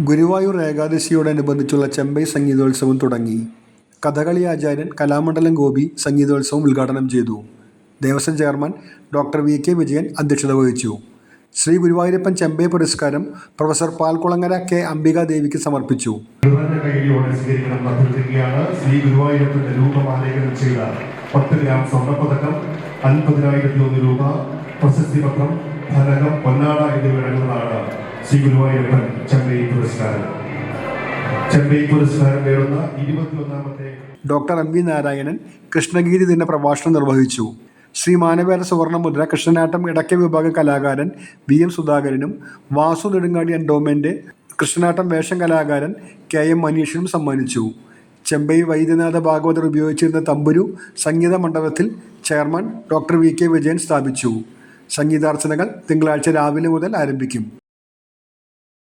ഗുരുവായൂർ ഏകാദശിയോടനുബന്ധിച്ചുള്ള ചെമ്പൈ സംഗീതോത്സവം തുടങ്ങി. കഥകളി ആചാര്യൻ കലാമണ്ഡലം ഗോപി സംഗീതോത്സവം ഉദ്ഘാടനം ചെയ്തു. Devaswom chairman doctor VK. Vijayan അധ്യക്ഷത വഹിച്ചു. ശ്രീ ഗുരുവായൂരപ്പൻ ചെമ്പൈ പുരസ്കാരം പ്രൊഫസർ പാൽക്കുളങ്ങര കെ. അംബികാദേവിക്ക് സമർപ്പിച്ചു. ശ്രീ ഗുരുവായൂരപ്പന്റെ രൂപമാലേഖനം ചെയ്ത 10 ഗ്രാം സ്വർണ്ണപ്പതക്കം, 50,001 രൂപ, പ്രശസ്തി പത്രം, ഫലകം, പൊന്നാട എന്നിവയടങ്ങുന്നതാണ് ശ്രീ ഗുരുവായൂരപ്പൻ ചെമ്പൈ പുരസ്കാരം. ചെമ്പൈ പുരസ്കാരം നേടുന്ന 21ാമത്തെ doctor M. V. Narayanan Krishnageethi ദിന പ്രഭാഷണം നിർവഹിച്ചു. ശ്രീ മാനവേദ സുവർണമുദ്ര കൃഷ്ണനാട്ടം ഇടയ്ക്ക വിഭാഗ കലാകാരൻ വി. എം. സുധാകരനും വാസു നെടുങ്ങാടി എൻഡോമെന്റ് കൃഷ്ണനാട്ടം വേഷം കലാകാരൻ കെ. എം. മനീഷിനും സമ്മാനിച്ചു. ചെമ്പൈ വൈദ്യനാഥ ഭാഗവതർ ഉപയോഗിച്ചിരുന്ന തമ്പുരു സംഗീത മണ്ഡപത്തിൽ ചെയർമാൻ ഡോക്ടർ വി.കെ. വിജയൻ സ്ഥാപിച്ചു. സംഗീതാർച്ചനകൾ തിങ്കളാഴ്ച രാവിലെ മുതൽ ആരംഭിക്കും.